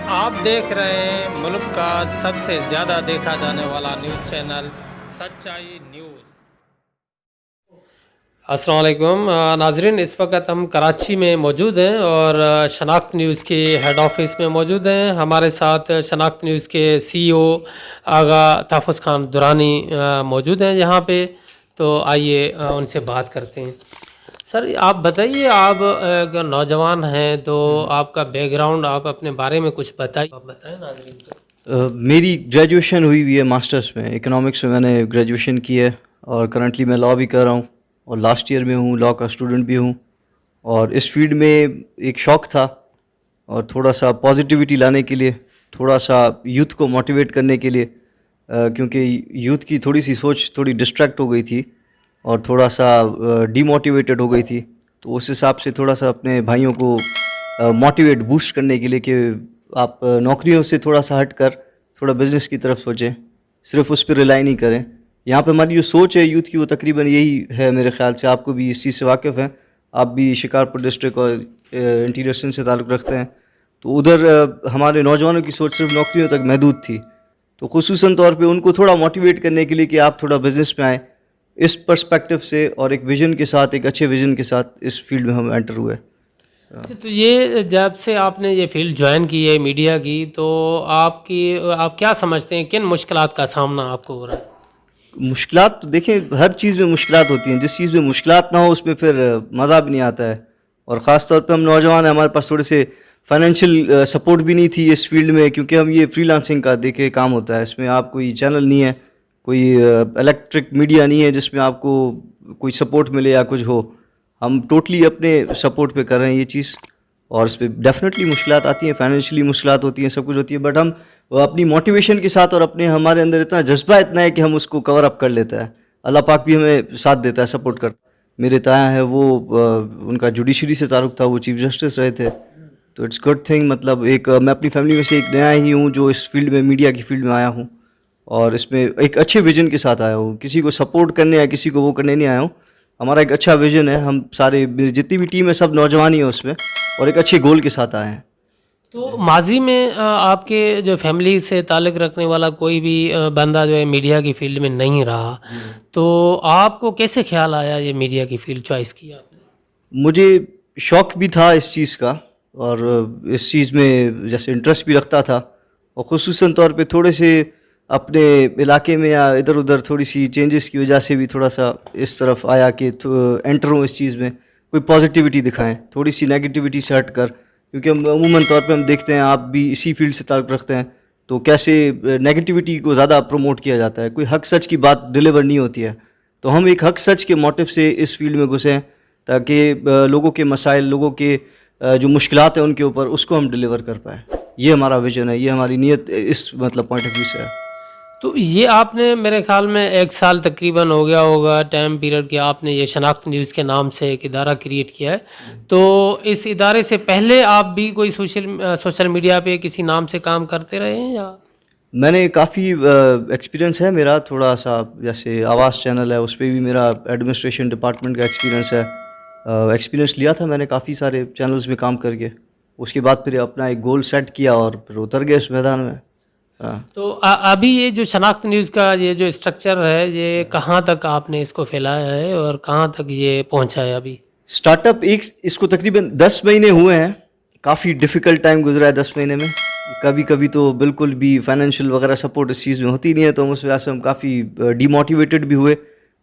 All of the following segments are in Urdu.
آپ دیکھ رہے ہیں ملک کا سب سے زیادہ دیکھا جانے والا نیوز چینل سچائی نیوز۔ السلام علیکم ناظرین، اس وقت ہم کراچی میں موجود ہیں اور شناخت نیوز کے ہیڈ آفس میں موجود ہیں۔ ہمارے ساتھ شناخت نیوز کے سی او آغا تحفظ خان درانی موجود ہیں یہاں پہ، تو آئیے ان سے بات کرتے ہیں۔ سر آپ بتائیے، آپ ایک نوجوان ہیں تو آپ کا بیک گراؤنڈ، آپ اپنے بارے میں کچھ بتائیے، آپ بتائیں ناظرین کو۔ میری گریجویشن ہوئی ہے ماسٹرس میں، اکنامکس میں میں نے گریجویشن کی ہے اور کرنٹلی میں لاء بھی کر رہا ہوں اور لاسٹ ایئر میں ہوں، لاء کا اسٹوڈنٹ بھی ہوں۔ اور اس فیلڈ میں ایک شوق تھا اور تھوڑا سا پازیٹیوٹی لانے کے لیے، تھوڑا سا یوتھ کو موٹیویٹ کرنے کے لیے، کیونکہ یوتھ کی تھوڑی سی سوچ تھوڑی ڈسٹریکٹ ہو گئی تھی اور تھوڑا سا ڈی موٹیویٹڈ ہو گئی تھی، تو اس حساب سے تھوڑا سا اپنے بھائیوں کو موٹیویٹ بوسٹ کرنے کے لیے کہ آپ نوکریوں سے تھوڑا سا ہٹ کر تھوڑا بزنس کی طرف سوچیں، صرف اس پہ ریلائی نہیں کریں۔ یہاں پہ ہماری جو سوچ ہے یوتھ کی وہ تقریباً یہی ہے میرے خیال سے، آپ کو بھی اس چیز سے واقف ہیں، آپ بھی شکارپور ڈسٹرکٹ اور انٹیریئر سندھ سے تعلق رکھتے ہیں، تو ادھر ہمارے نوجوانوں کی سوچ صرف نوکریوں تک محدود تھی، تو خصوصاً طور پہ ان کو تھوڑا موٹیویٹ کرنے کے لیے کہ آپ تھوڑا بزنس میں آئیں، اس پرسپیکٹو سے اور ایک ویژن کے ساتھ، ایک اچھے ویژن کے ساتھ اس فیلڈ میں ہم انٹر ہوئے۔ اچھا، تو یہ جب سے آپ نے یہ فیلڈ جوائن کی ہے میڈیا کی، تو آپ کیا سمجھتے ہیں کن مشکلات کا سامنا آپ کو ہو رہا ہے؟ مشکلات تو دیکھیں ہر چیز میں مشکلات ہوتی ہیں، جس چیز میں مشکلات نہ ہو اس میں پھر مزہ بھی نہیں آتا ہے، اور خاص طور پہ ہم نوجوان ہیں، ہمارے پاس تھوڑے سے فائنینشیل سپورٹ بھی نہیں تھی اس فیلڈ میں، کیونکہ ہم یہ فری لانسنگ کا دیکھے کام ہوتا ہے، اس میں آپ کوئی چینل نہیں ہے، کوئی الیکٹرک میڈیا نہیں ہے جس میں آپ کو کوئی سپورٹ ملے یا کچھ ہو، ہم ٹوٹلی اپنے سپورٹ پہ کر رہے ہیں یہ چیز، اور اس پہ ڈیفینیٹلی مشکلات آتی ہیں، فائنینشلی مشکلات ہوتی ہیں، سب کچھ ہوتی ہے، بٹ ہم اپنی موٹیویشن کے ساتھ اور ہمارے اندر اتنا جذبہ اتنا ہے کہ ہم اس کو کور اپ کر لیتا ہے، اللہ پاک بھی ہمیں ساتھ دیتا ہے، سپورٹ کرتا ہے۔ میرے تایا ہے وہ ان کا جوڈیشری سے تعلق تھا، وہ چیف جسٹس رہے تھے، تو اٹس گڈ تھنگ، مطلب ایک میں اپنی فیملی میں سے ایک نیا ہی ہوں جو اس فیلڈ میں میڈیا کی فیلڈ میں آیا ہوں، اور اس میں ایک اچھے ویژن کے ساتھ آیا ہوں، کسی کو سپورٹ کرنے یا کسی کو وہ کرنے نہیں آیا ہوں، ہمارا ایک اچھا ویژن ہے، ہم سارے جتنی بھی ٹیم ہے سب نوجوان ہی ہیں اس میں، اور ایک اچھے گول کے ساتھ آئے ہیں۔ تو ماضی میں آپ کے جو فیملی سے تعلق رکھنے والا کوئی بھی بندہ جو ہے میڈیا کی فیلڈ میں نہیں رہا، تو آپ کو کیسے خیال آیا یہ میڈیا کی فیلڈ چوائس کیا آپ نے؟ مجھے شوق بھی تھا اس چیز کا، اور اس چیز میں جیسے انٹرسٹ بھی رکھتا تھا، اور خصوصاً طور پہ تھوڑے سے اپنے علاقے میں یا ادھر ادھر تھوڑی سی چینجز کی وجہ سے بھی تھوڑا سا اس طرف آیا کہ انٹر ہوں اس چیز میں، کوئی پازیٹیوٹی دکھائیں، تھوڑی سی نیگیٹیوٹی سے ہٹ کر، کیونکہ ہم عموماً طور پہ ہم دیکھتے ہیں، آپ بھی اسی فیلڈ سے تعلق رکھتے ہیں، تو کیسے نیگیٹیوٹی کو زیادہ پروموٹ کیا جاتا ہے، کوئی حق سچ کی بات ڈیلیور نہیں ہوتی ہے، تو ہم ایک حق سچ کے موٹیو سے اس فیلڈ میں گھسیں تاکہ لوگوں کے مسائل، لوگوں کے جو مشکلات ہیں ان کے اوپر، اس کو ہم ڈیلیور کر پائیں، یہ ہمارا ویژن ہے، یہ ہماری نیت اس مطلب پوائنٹ آف ویو سے ہے۔ تو یہ آپ نے میرے خیال میں 1 سال تقریباً ہو گیا ہوگا ٹائم پیریڈ کہ آپ نے یہ شناخت نیوز کے نام سے ایک ادارہ کریٹ کیا ہے، تو اس ادارے سے پہلے آپ بھی کوئی سوشل میڈیا پہ کسی نام سے کام کرتے رہے ہیں یا؟ میں نے کافی ایکسپیرینس ہے میرا، تھوڑا سا جیسے آواز چینل ہے اس پہ بھی میرا ایڈمنسٹریشن ڈپارٹمنٹ کا ایکسپیرینس ہے، ایکسپیرینس لیا تھا میں نے کافی سارے چینلز میں کام کر کے، اس کے بعد پھر اپنا ایک گول سیٹ کیا اور پھر اتر گئے اس میدان میں۔ تو ابھی یہ جو شناخت نیوز کا یہ جو اسٹرکچر ہے، یہ کہاں تک آپ نے اس کو پھیلایا ہے اور کہاں تک یہ پہنچا ہے ابھی؟ اسٹارٹ اپ اس کو تقریباً 10 مہینے ہوئے ہیں، کافی ڈیفیکلٹ ٹائم گزرا ہے 10 مہینے میں، کبھی کبھی تو بالکل بھی فائنینشیل وغیرہ سپورٹ اس چیز میں ہوتی نہیں ہے، تو ہم اس وجہ سے ہم کافی ڈی موٹیویٹڈ بھی ہوئے،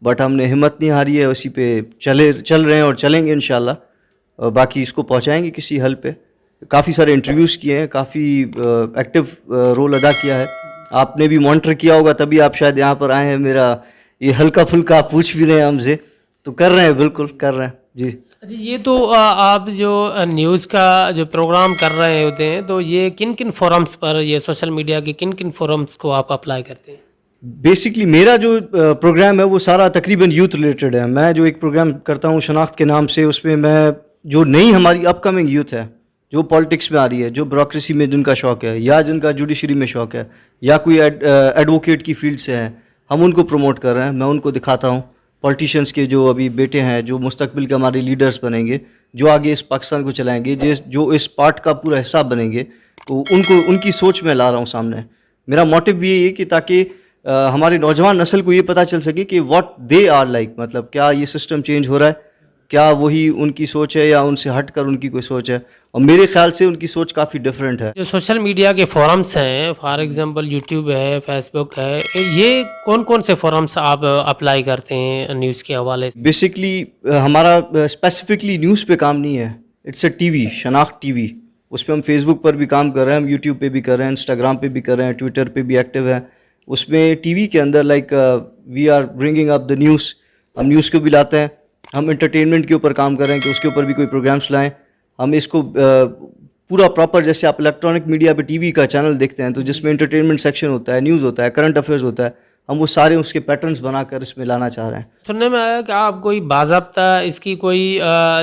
بٹ ہم نے ہمت نہیں ہاری ہے، اسی پہ چل رہے ہیں اور چلیں گے انشاءاللہ، باقی اس کو پہنچائیں گے کسی حل پہ۔ کافی سارے انٹرویوز کیے ہیں، کافی ایکٹیو رول ادا کیا ہے، آپ نے بھی مانیٹر کیا ہوگا تبھی آپ شاید یہاں پر آئے ہیں، میرا یہ ہلکا پھلکا پوچھ بھی رہے ہیں ہم سے، تو کر رہے ہیں، بالکل کر رہے ہیں جی۔ اچھا، یہ تو آپ جو نیوز کا جو پروگرام کر رہے ہوتے ہیں، تو یہ کن کن فورمز پر، یہ سوشل میڈیا کے کن کن فورمز کو آپ اپلائی کرتے ہیں؟ بیسکلی میرا جو پروگرام ہے وہ سارا تقریباً یوتھ ریلیٹڈ ہے، میں جو ایک پروگرام کرتا ہوں شناخت کے نام سے، اس میں میں جو نئی ہماری اپ کمنگ یوتھ ہے، جو پالیٹکس میں آ رہی ہے، جو بیوروکریسی میں جن کا شوق ہے، یا جن کا جوڈیشری میں شوق ہے، یا کوئی ایڈوکیٹ کی فیلڈ سے ہے، ہم ان کو پروموٹ کر رہے ہیں، میں ان کو دکھاتا ہوں، پولیٹیشینس کے جو ابھی بیٹے ہیں، جو مستقبل کے ہمارے لیڈرز بنیں گے، جو آگے اس پاکستان کو چلائیں گے، جو اس پارٹ کا پورا حصہ بنیں گے، تو ان کی سوچ میں لا رہا ہوں سامنے. میرا موٹیو بھی یہ ہے کہ تاکہ ہماری نوجوان نسل کو یہ پتہ چل سکے کہ واٹ دے آر لائک, مطلب کیا یہ سسٹم چینج ہو رہا ہے, کیا وہی ان کی سوچ ہے یا ان سے ہٹ کر ان کی کوئی سوچ ہے. اور میرے خیال سے ان کی سوچ کافی ڈفرینٹ ہے. جو سوشل میڈیا کے فورمس ہیں, فار ایگزامپل یوٹیوب ہے, فیس بک ہے, یہ کون کون سے فورمس آپ اپلائی کرتے ہیں نیوز کے حوالے سے؟ بیسکلی ہمارا اسپیسیفکلی نیوز پہ کام نہیں ہے, اٹس اے ٹی وی, شناخت ٹی وی. اس پہ ہم فیس بک پر بھی کام کر رہے ہیں, ہم یوٹیوب پہ بھی کر رہے ہیں, انسٹاگرام پہ بھی کر رہے ہیں, ٹویٹر پہ بھی ایکٹیو ہیں. اس میں ٹی وی کے اندر like we are bringing up the news, ہم نیوز کو بھی لاتے ہیں. ہم انٹرٹینمنٹ کے اوپر کام کر رہے ہیں کہ اس کے اوپر بھی کوئی پروگرامس لائیں. ہم اس کو پورا پراپر, جیسے آپ الیکٹرانک میڈیا پہ ٹی وی کا چینل دیکھتے ہیں تو جس میں انٹرٹینمنٹ سیکشن ہوتا ہے, نیوز ہوتا ہے, کرنٹ افیئرز ہوتا ہے, ہم وہ سارے اس کے پیٹرنس بنا کر اس میں لانا چاہ رہے ہیں. سننے میں آیا کہ آپ کوئی باضابطہ اس کی کوئی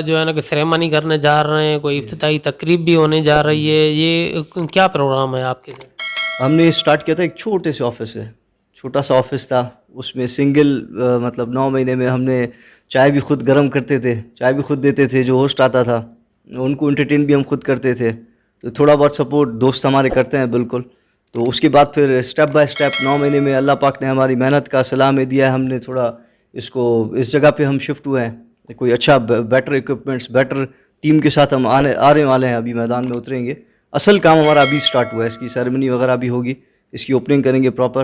جو ہے نا کہ سیریمنی کرنے جا رہے ہیں, کوئی افتتاحی تقریب بھی ہونے جا رہی ہے, یہ کیا پروگرام ہے آپ کے لیے؟ ہم نے اسٹارٹ کیا تھا, ایک چھوٹے سے آفس سے, چھوٹا سا آفس تھا, اس میں سنگل مطلب 9 مہینے میں ہم نے چائے بھی خود گرم کرتے تھے, چائے بھی خود دیتے تھے, جو ہوسٹ آتا تھا ان کو انٹرٹین بھی ہم خود کرتے تھے. تو تھوڑا بہت سپورٹ دوست ہمارے کرتے ہیں بالکل. تو اس کے بعد پھر اسٹیپ بائی اسٹیپ 9 مہینے میں اللہ پاک نے ہماری محنت کا صلاح میں دیا ہے, ہم نے تھوڑا اس کو اس جگہ پہ ہم شفٹ ہوئے ہیں. کوئی اچھا بیٹر اکوپمنٹس, بیٹر ٹیم کے ساتھ ہم آنے والے ہیں, ابھی میدان میں اتریں گے. اصل کام ہمارا ابھی اسٹارٹ ہوا ہے, اس کی سیریمنی وغیرہ بھی ہوگی, اس کی اوپننگ کریں گے پراپر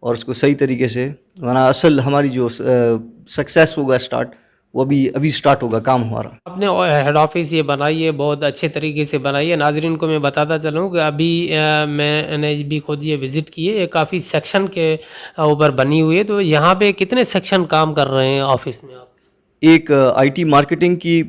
اور اس کو صحیح طریقے سے, ورنہ اصل ہماری جو سکسیس ہوگا اسٹارٹ, وہ ابھی اسٹارٹ ہوگا کام ہمارا. آپ نے ہیڈ آفس یہ بنائی ہے, بہت اچھے طریقے سے بنائی ہے. ناظرین کو میں بتاتا چلوں کہ ابھی میں نے بھی خود یہ وزٹ کی ہے, یہ کافی سیکشن کے اوپر بنی ہوئی ہے. تو یہاں پہ کتنے سیکشن کام کر رہے ہیں آفس میں آپ؟ ایک آئی ٹی مارکیٹنگ کی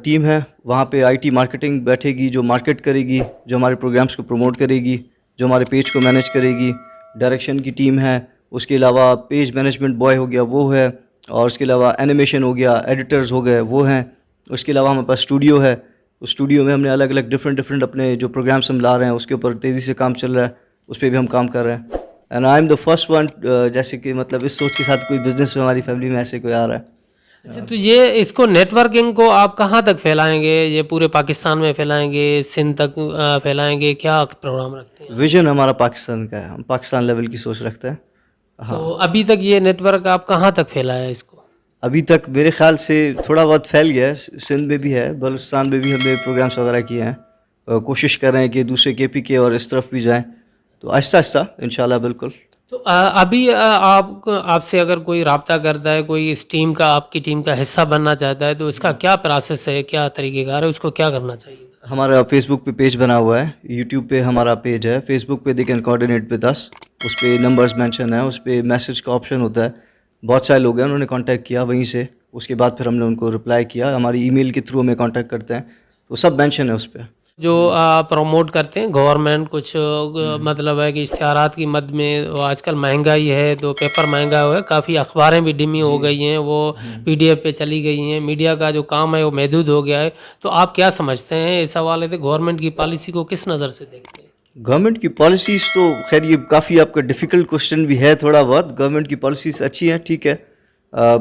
ٹیم ہے, وہاں پہ آئی ٹی مارکیٹنگ بیٹھے گی, جو مارکیٹ کرے گی, جو ہمارے پروگرامس کو پروموٹ کرے گی, جو ہمارے پیج کو مینیج کرے گی. ڈائریکشن کی ٹیم ہے, اس کے علاوہ پیج مینجمنٹ بوائے ہو گیا وہ ہے, اور اس کے علاوہ اینیمیشن ہو گیا, ایڈیٹرز ہو گئے وہ ہیں. اس کے علاوہ ہمارے پاس اسٹوڈیو ہے, اس اسٹوڈیو میں ہم نے الگ الگ ڈفرینٹ اپنے جو پروگرامس ہم لا رہے ہیں اس کے اوپر تیزی سے کام چل رہا ہے, اس پہ بھی ہم کام کر رہے ہیں. And I am the first one, جیسے کہ مطلب اس سوچ کے ساتھ کوئی بزنس میں ہماری فیملی میں ایسے کوئی آ رہا ہے. اچھا, تو یہ اس کو نیٹ ورکنگ کو آپ کہاں تک پھیلائیں گے؟ یہ پورے پاکستان میں پھیلائیں گے, سندھ تک پھیلائیں گے, کیا پروگرام رکھتے ہیں؟ ویژن ہمارا پاکستان کا ہے, ہم پاکستان لیول کی سوچ رکھتے ہیں. تو ابھی تک یہ نیٹ ورک آپ کہاں تک پھیلایا ہے اس کو؟ ابھی تک میرے خیال سے تھوڑا بہت پھیل گیا ہے, سندھ میں بھی ہے, بلوچستان میں بھی ہم نے پروگرامس وغیرہ کیے ہیں. کوشش کر رہے ہیں کہ دوسرے کے پی کے اور اس طرف بھی جائیں, تو آہستہ آہستہ انشاءاللہ. بالکل. تو ابھی آپ سے اگر کوئی رابطہ کرتا ہے, کوئی اس ٹیم کا, آپ کی ٹیم کا حصہ بننا چاہتا ہے, تو اس کا کیا پروسیس ہے, کیا طریقہ کار ہے, اس کو کیا کرنا چاہیے؟ ہمارا فیس بک پہ پیج بنا ہوا ہے, یوٹیوب پہ ہمارا پیج ہے, فیس بک پہ they can coordinate with us, اس پہ نمبرز مینشن ہے, اس پہ میسج کا آپشن ہوتا ہے. بہت سارے لوگ ہیں, انہوں نے کانٹیکٹ کیا وہیں سے, اس کے بعد پھر ہم نے ان کو رپلائی کیا, ہماری ای میل کے تھرو ہمیں کانٹیکٹ کرتے ہیں, تو سب مینشن ہے اس پہ. جو پروموٹ کرتے ہیں گورنمنٹ, کچھ مطلب ہے کہ اشتہارات کی مد میں آج کل مہنگائی ہے, تو پیپر مہنگا ہوا ہے, کافی اخباریں بھی ڈمی ہو گئی ہیں, وہ پی ڈی ایف پہ چلی گئی ہیں, میڈیا کا جو کام ہے وہ محدود ہو گیا ہے. تو آپ کیا سمجھتے ہیں اس حوالے سے, گورنمنٹ کی پالیسی کو کس نظر سے دیکھتے ہیں؟ گورنمنٹ کی پالیسیز تو خیر یہ کافی آپ کا ڈیفیکلٹ کوشچن بھی ہے تھوڑا بہت. گورنمنٹ کی پالیسیز اچھی ہیں, ٹھیک ہے,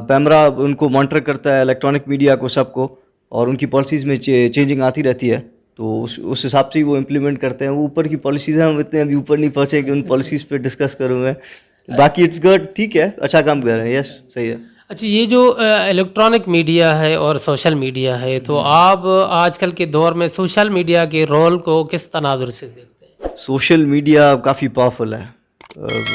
پیمرا ان کو مانیٹر کرتا ہے, الیکٹرانک میڈیا کو, سب کو, اور ان کی پالیسیز میں چینجنگ آتی رہتی ہے, تو اس حساب سے ہی وہ امپلیمنٹ کرتے ہیں. وہ اوپر کی پالیسیز ہیں, ہم اتنے ابھی اوپر نہیں پہنچے کہ ان پالیسیز پہ ڈسکس کروں میں. باقی اٹس گڈ, ٹھیک ہے, اچھا کام کر رہے ہیں, یس صحیح ہے. اچھا, یہ جو الیکٹرانک میڈیا ہے اور سوشل میڈیا ہے, تو آپ آج کل کے دور میں سوشل میڈیا کے رول کو کس تناظر سے دیکھتے ہیں؟ سوشل میڈیا کافی پاورفل ہے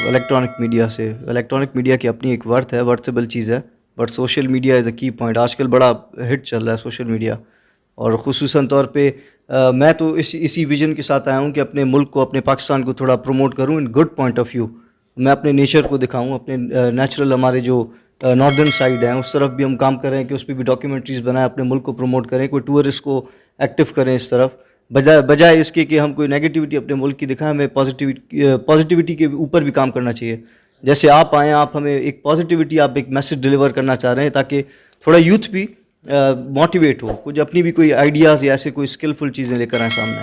الیکٹرانک میڈیا سے. الیکٹرانک میڈیا کی اپنی ایک ورتھ ہے, ورتھبل چیز ہے, بٹ سوشل میڈیا از اے کی پوائنٹ. آج کل بڑا ہٹ چل رہا ہے سوشل میڈیا, اور خصوصاً طور پہ میں تو اسی ویژن کے ساتھ آیا ہوں کہ اپنے ملک کو, اپنے پاکستان کو تھوڑا پروموٹ کروں in good point of view. میں اپنے نیچر کو دکھاؤں, اپنے نیچرل ہمارے جو ناردرن سائڈ ہیں اس طرف بھی ہم کام کر رہے ہیں کہ اس پہ بھی ڈاکیومنٹریز بنائیں, اپنے ملک کو پروموٹ کریں, کوئی ٹورسٹ کو ایکٹیو کریں اس طرف, بجائے اس کے کہ ہم کوئی نیگیٹیوٹی اپنے ملک کی دکھائیں. ہمیں پازیٹیوٹی کے اوپر بھی کام کرنا چاہیے. جیسے آپ آئیں, آپ ہمیں ایک پازیٹیوٹی, آپ ایک میسج ڈلیور کرنا چاہ رہے ہیں تاکہ تھوڑا یوتھ بھی موٹیویٹ ہو, کچھ اپنی بھی کوئی آئیڈیاز یا ایسے کوئی اسکلفل چیزیں لے کر آئیں سامنے.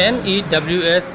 NEWS